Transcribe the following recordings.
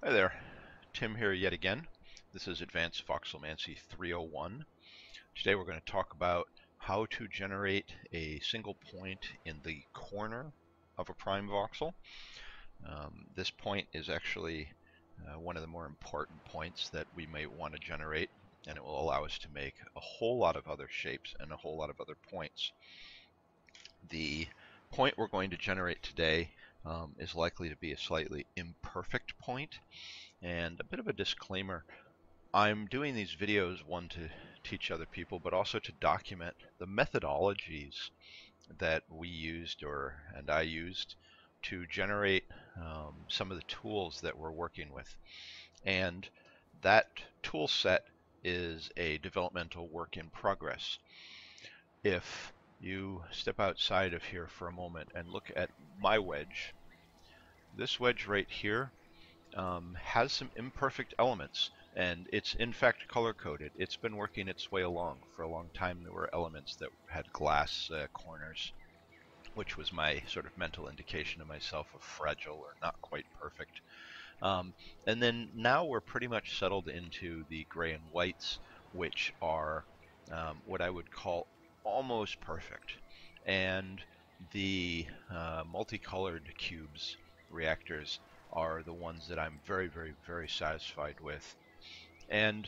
Hi there, Tim here yet again. This is Advanced Voxelmancy 301. Today we're going to talk about how to generate a single point in the corner of a prime voxel. This point is actually one of the more important points that we may want to generate, and it will allow us to make a whole lot of other shapes and a whole lot of other points. The point we're going to generate today is likely to be a slightly imperfect point. And a bit of a disclaimer, I'm doing these videos, one, to teach other people, but also to document the methodologies that we used and I used to generate some of the tools that we're working with. And that tool set is a developmental work in progress. If you step outside of here for a moment and look at my wedge, this wedge right here has some imperfect elements, and it's in fact color coded. It's been working its way along for a long time. There were elements that had glass corners, which was my sort of mental indication of myself of fragile or not quite perfect. And then now we're pretty much settled into the gray and whites, which are what I would call almost perfect. And the multicolored cubes, reactors, are the ones that I'm very, very, very satisfied with. And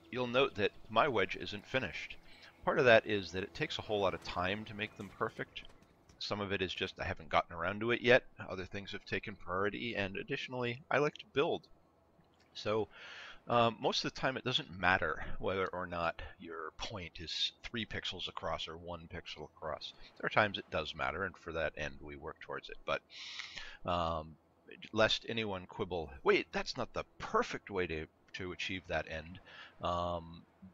you'll note that my wedge isn't finished. Part of that is that it takes a whole lot of time to make them perfect. Some of it is just I haven't gotten around to it yet. Other things have taken priority, and additionally, I like to build. So most of the time it doesn't matter whether or not your point is 3 pixels across or 1 pixel across. There are times it does matter, and for that end we work towards it. But lest anyone quibble, wait, that's not the perfect way to achieve that end.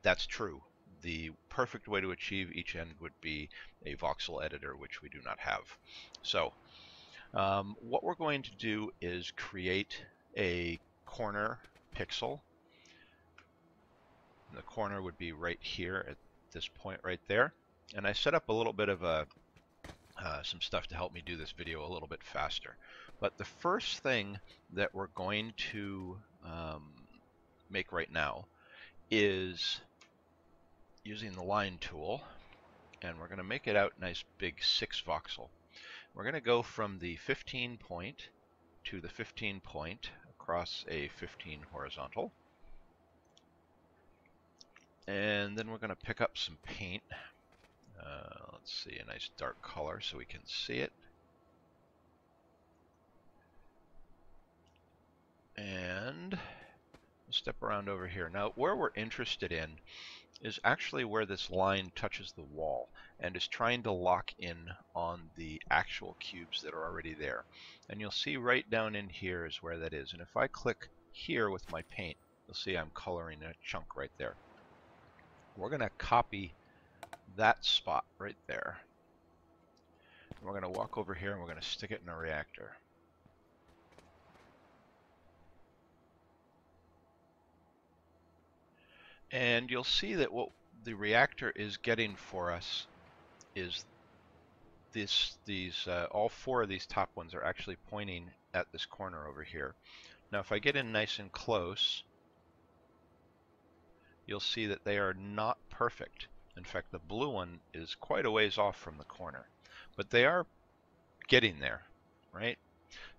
That's true. The perfect way to achieve each end would be a voxel editor, which we do not have. So what we're going to do is create a corner pixel. And the corner would be right here at this point right there. And I set up a little bit of some stuff to help me do this video a little bit faster. But the first thing that we're going to make right now is using the line tool, and we're going to make it out nice big 6 voxel. We're going to go from the 15 point to the 15 point across a 15 horizontal. And then we're going to pick up some paint. Let's see, a nice dark color so we can see it. And we'll step around over here. Now, where we're interested in is actually where this line touches the wall and is trying to lock in on the actual cubes that are already there. And you'll see right down in here is where that is. And if I click here with my paint, you'll see I'm coloring a chunk right there. We're going to copy that spot right there. And we're going to walk over here and we're going to stick it in a reactor. And you'll see that what the reactor is getting for us is all 4 of these top ones are actually pointing at this corner over here. Now if I get in nice and close, you'll see that they are not perfect. In fact, the blue one is quite a ways off from the corner, but they are getting there, right?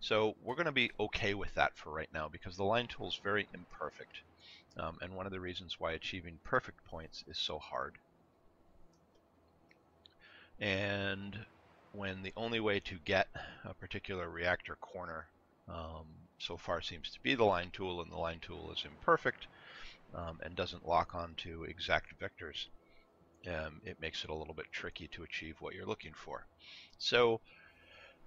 So we're going to be okay with that for right now because the line tool is very imperfect. And one of the reasons why achieving perfect points is so hard. And when the only way to get a particular reactor corner so far seems to be the line tool, and the line tool is imperfect and doesn't lock onto exact vectors, it makes it a little bit tricky to achieve what you're looking for. So,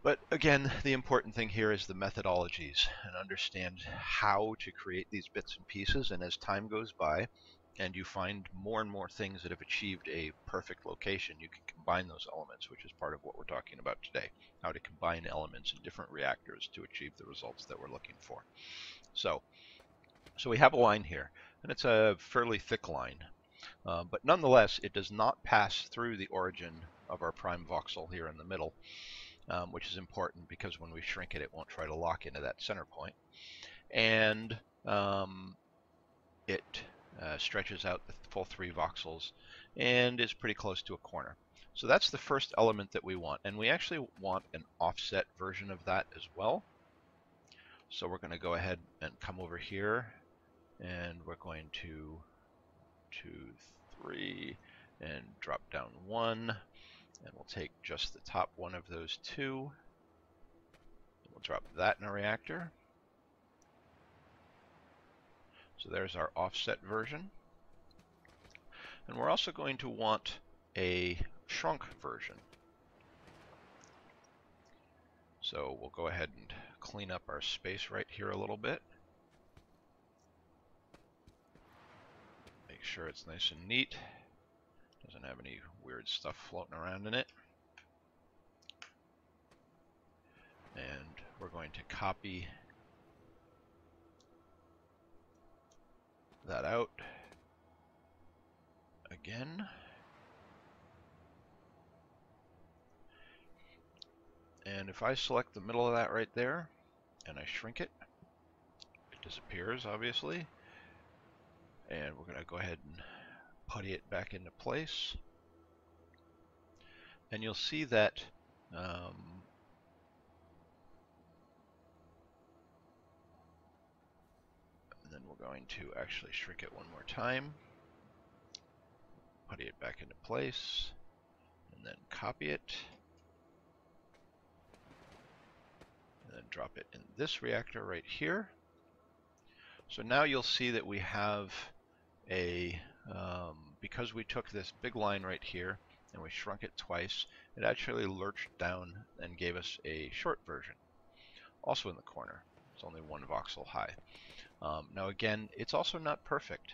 but again, the important thing here is the methodologies and understand how to create these bits and pieces. And as time goes by and you find more and more things that have achieved a perfect location, you can combine those elements, which is part of what we're talking about today, how to combine elements in different reactors to achieve the results that we're looking for. So we have a line here, and it's a fairly thick line. But nonetheless, it does not pass through the origin of our prime voxel here in the middle. Which is important because when we shrink it, it won't try to lock into that center point. and it stretches out the full 3 voxels and is pretty close to a corner. So that's the first element that we want, and we actually want an offset version of that as well. So we're going to go ahead and come over here, and we're going to 2, 3, and drop down 1, and we'll take just the top one of those 2. We'll drop that in a reactor. So there's our offset version. And we're also going to want a shrunk version. So we'll go ahead and clean up our space right here a little bit. Make sure it's nice and neat. Doesn't have any weird stuff floating around in it. And we're going to copy that out again. And if I select the middle of that right there and I shrink it, it disappears obviously. And we're going to go ahead and putty it back into place. And you'll see that and then we're going to actually shrink it one more time, putty it back into place, and then copy it, and then drop it in this reactor right here. So now you'll see that we have a, because we took this big line right here and we shrunk it twice, it actually lurched down and gave us a short version, also in the corner. It's only 1 voxel high. Now again, it's also not perfect.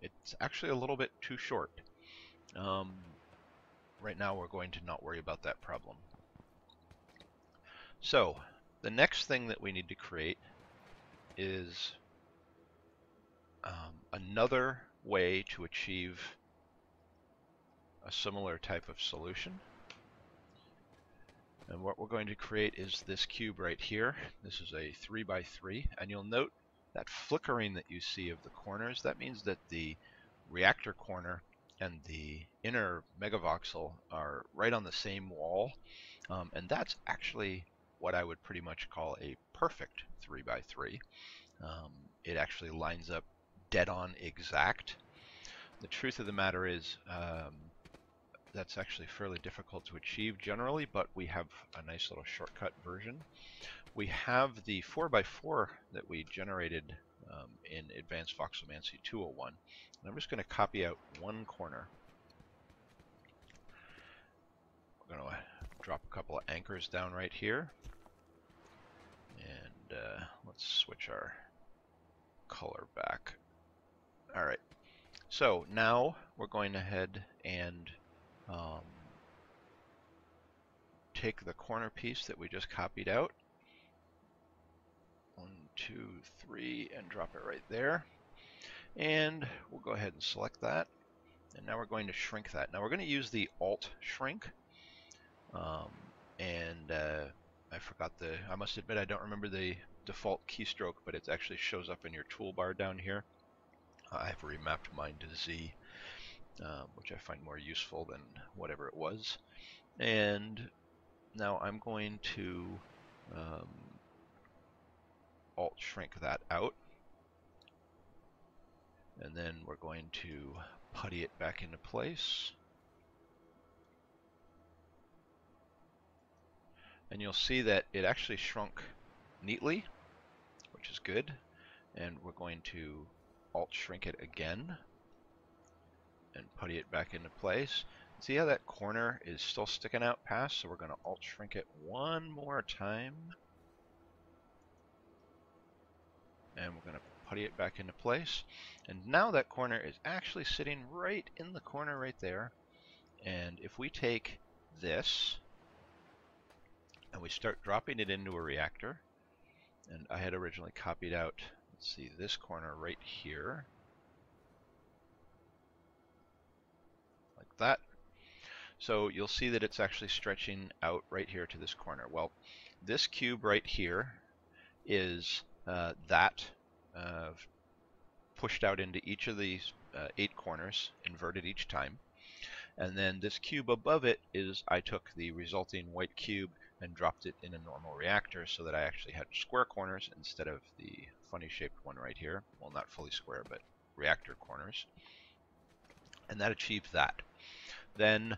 It's actually a little bit too short. Right now we're going to not worry about that problem. So the next thing that we need to create is another way to achieve a similar type of solution. And what we're going to create is this cube right here. This is a 3 by 3, and you'll note that flickering that you see of the corners. That means that the reactor corner and the inner MegaVoxel are right on the same wall, and that's actually what I would pretty much call a perfect 3 by 3. It actually lines up dead on exact. The truth of the matter is that's actually fairly difficult to achieve generally, but we have a nice little shortcut version. We have the 4x4 that we generated in Advanced Voxelmancy 201. And I'm just going to copy out one corner. We're going to drop a couple of anchors down right here. And let's switch our color back. All right. So now we're going ahead and take the corner piece that we just copied out. 1, 2, 3, and drop it right there. And we'll go ahead and select that. And now we're going to shrink that. Now we're going to use the Alt Shrink. I forgot I must admit I don't remember the default keystroke, but it actually shows up in your toolbar down here. I've remapped mine to Z, which I find more useful than whatever it was. And now I'm going to Alt Shrink that out. And then we're going to putty it back into place. And you'll see that it actually shrunk neatly, which is good. And we're going to Alt Shrink it again and putty it back into place. See how that corner is still sticking out past? So we're going to Alt Shrink it one more time. And we're going to putty it back into place. And now that corner is actually sitting right in the corner right there. And if we take this and we start dropping it into a reactor, and I had originally copied out, let's see, this corner right here, like that. So you'll see that it's actually stretching out right here to this corner. Well, this cube right here is that pushed out into each of these 8 corners, inverted each time. And then this cube above it is I took the resulting white cube and dropped it in a normal reactor so that I actually had square corners instead of the funny shaped one right here. Well, not fully square, but reactor corners. And that achieved that. Then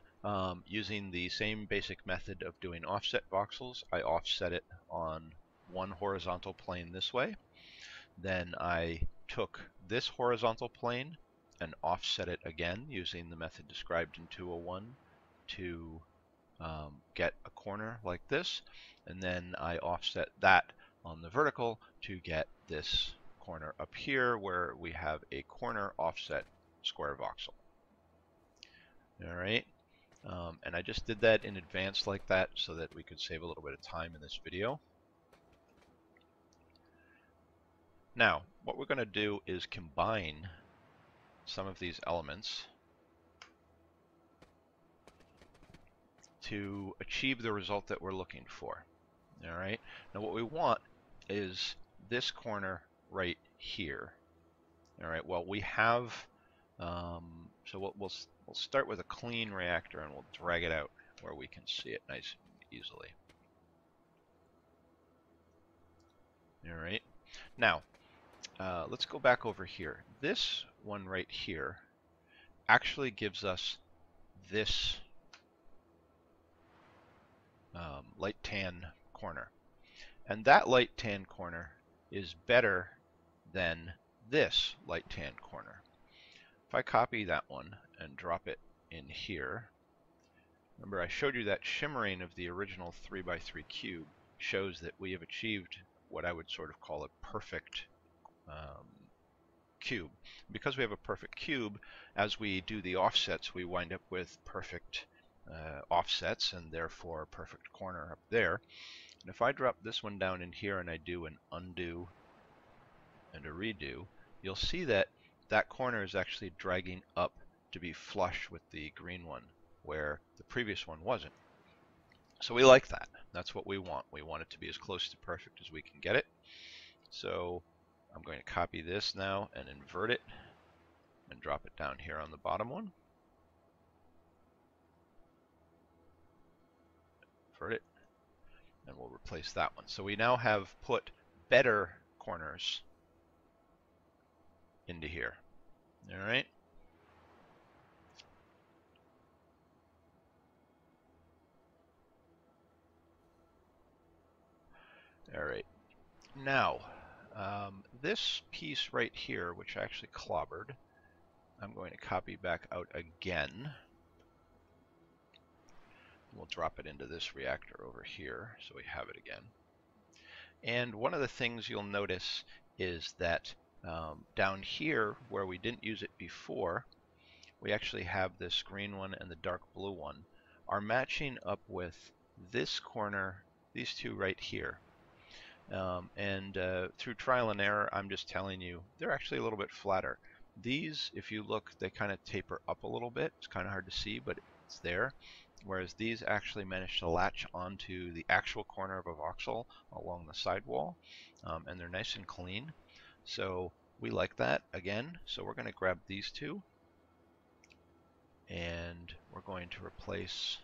using the same basic method of doing offset voxels, I offset it on one horizontal plane this way. Then I took this horizontal plane and offset it again using the method described in 201 to get a corner like this. And then I offset that on the vertical to get this corner up here where we have a corner offset square voxel. All right. And I just did that in advance like that so that we could save a little bit of time in this video. Now, what we're going to do is combine some of these elements to achieve the result that we're looking for. All right. Now, what we want is this corner right here. All right. Well, we have. So we'll start with a clean reactor and we'll drag it out where we can see it nice and easily. All right. Now, let's go back over here. This one right here actually gives us this light tan corner. And that light tan corner is better than this light tan corner. If I copy that one and drop it in here, remember I showed you that shimmering of the original 3x3 cube shows that we have achieved what I would sort of call a perfect cube. Because we have a perfect cube, as we do the offsets, we wind up with perfect offsets and therefore a perfect corner up there. And if I drop this one down in here and I do an undo and a redo, you'll see that that corner is actually dragging up to be flush with the green one, where the previous one wasn't. So we like that. That's what we want. We want it to be as close to perfect as we can get it. So I'm going to copy this now and invert it and drop it down here on the bottom one. Invert it, and we'll replace that one. So we now have put better corners into here. All right. All right. Now, this piece right here, which I actually clobbered, I'm going to copy back out again. We'll drop it into this reactor over here so we have it again. And one of the things you'll notice is that down here where we didn't use it before, we actually have this green one and the dark blue one are matching up with this corner, these two right here. Through trial and error, I'm just telling you, they're actually a little bit flatter. These, if you look, they kind of taper up a little bit. It's kind of hard to see, but it's there. Whereas these actually manage to latch onto the actual corner of a voxel along the sidewall, and they're nice and clean. So we like that again. So we're going to grab these two, and we're going to replace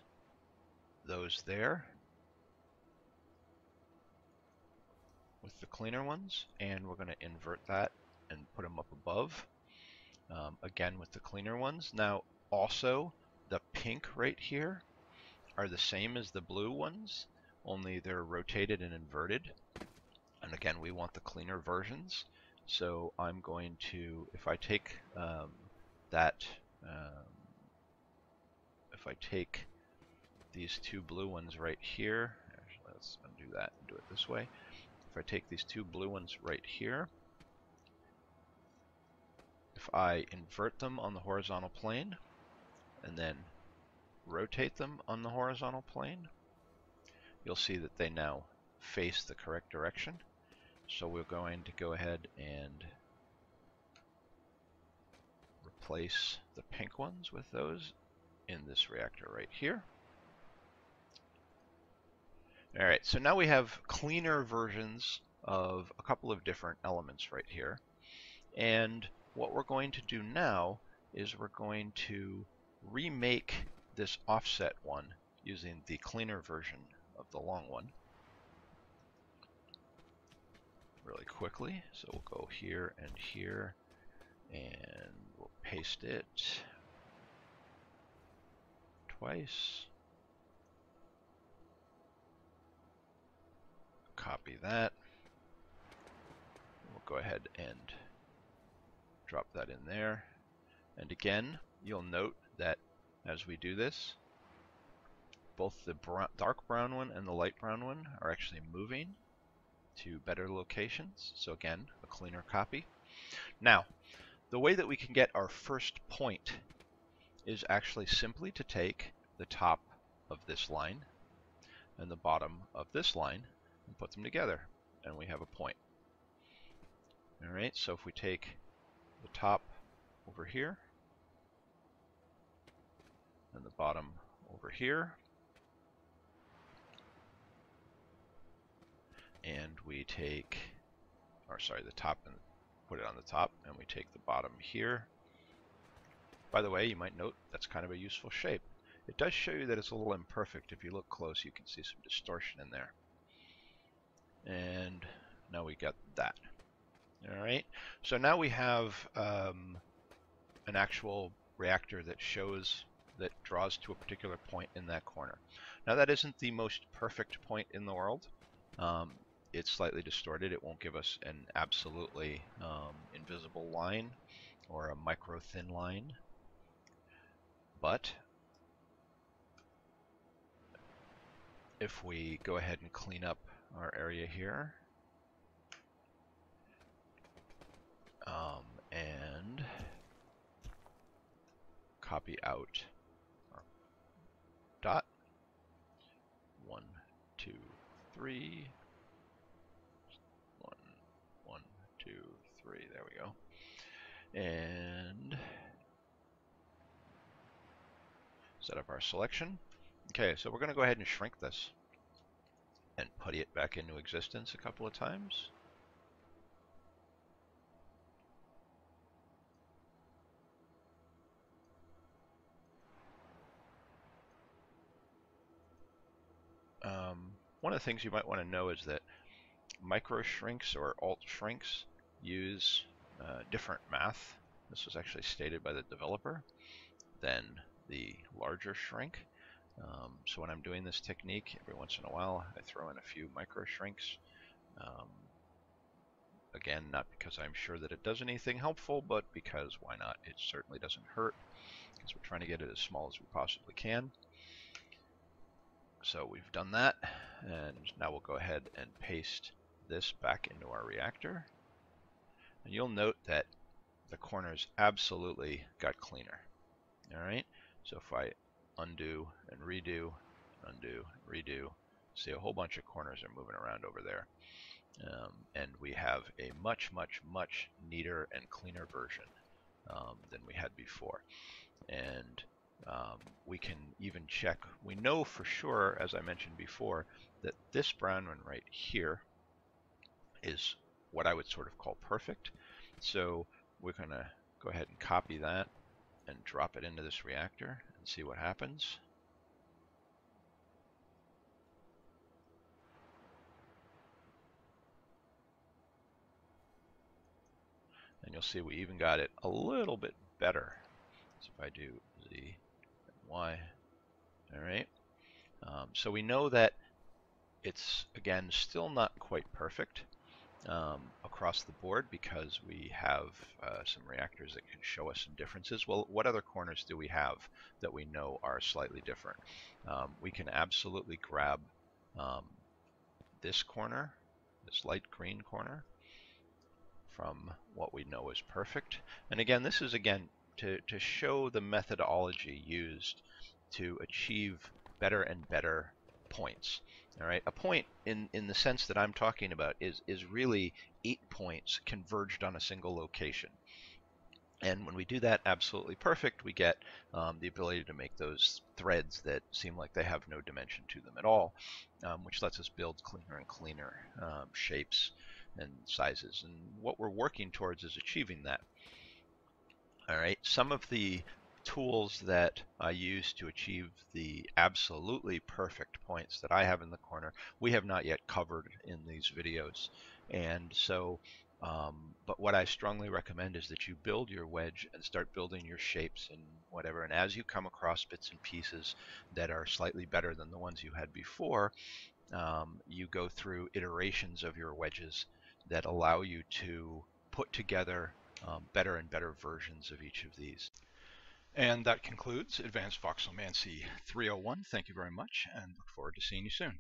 those there with the cleaner ones, and we're going to invert that and put them up above, again with the cleaner ones. Now also, the pink right here are the same as the blue ones, only they're rotated and inverted. And again, we want the cleaner versions. So I'm going to, if I take if I take these two blue ones right here, actually let's undo that and do it this way. If I take these two blue ones right here, if I invert them on the horizontal plane and then rotate them on the horizontal plane, you'll see that they now face the correct direction. So we're going to go ahead and replace the pink ones with those in this reactor right here. All right, so now we have cleaner versions of a couple of different elements right here. And what we're going to do now is we're going to remake this offset one using the cleaner version of the long one really quickly. So we'll go here, and we'll paste it twice. Copy that. We'll go ahead and drop that in there. And again, you'll note that as we do this, both the dark brown one and the light brown one are actually moving to better locations. So again, a cleaner copy. Now, the way that we can get our first point is actually simply to take the top of this line and the bottom of this line and put them together, and we have a point. All right, so if we take the top over here and the bottom over here, and we take, or sorry, the top and put it on the top, and we take the bottom here. By the way, you might note that's kind of a useful shape. It does show you that it's a little imperfect. If you look close, you can see some distortion in there. And now we got that. All right, so now we have an actual reactor that draws to a particular point in that corner. Now that isn't the most perfect point in the world. It's slightly distorted. It won't give us an absolutely invisible line or a micro thin line. But if we go ahead and clean up our area here, and copy out our dot, 1, 2, 3, 1, 1, 2, 3, there we go. And set up our selection. Okay, so we're going to go ahead and shrink this and putty it back into existence a couple of times. One of the things you might want to know is that micro shrinks or alt shrinks use different math. This was actually stated by the developer than the larger shrink. So when I'm doing this technique, every once in a while I throw in a few micro shrinks. Again, not because I'm sure that it does anything helpful, but because why not? It certainly doesn't hurt, because we're trying to get it as small as we possibly can. So we've done that, and now we'll go ahead and paste this back into our reactor. And you'll note that the corners absolutely got cleaner. All right, so if I undo and redo, see a whole bunch of corners are moving around over there. And we have a much, much, much neater and cleaner version than we had before. And we can even check. We know for sure, as I mentioned before, that this brown one right here is what I would sort of call perfect. So we're going to go ahead and copy that and drop it into this reactor and see what happens. And you'll see we even got it a little bit better. So if I do Z and Y, all right. So we know that it's, again, still not quite perfect across the board, because we have some reactors that can show us some differences. Well, what other corners do we have that we know are slightly different? We can absolutely grab this corner, this light green corner, from what we know is perfect. And again, this is to show the methodology used to achieve better and better points. All right, a point in the sense that I'm talking about is really 8 points converged on a single location. And when we do that absolutely perfect, we get the ability to make those threads that seem like they have no dimension to them at all, which lets us build cleaner and cleaner shapes and sizes. And what we're working towards is achieving that. All right, some of the tools that I use to achieve the absolutely perfect points that I have in the corner, we have not yet covered in these videos. And so, but what I strongly recommend is that you build your wedge and start building your shapes and whatever. And as you come across bits and pieces that are slightly better than the ones you had before, you go through iterations of your wedges that allow you to put together better and better versions of each of these. And that concludes Advanced Voxelmancy 301. Thank you very much, and look forward to seeing you soon.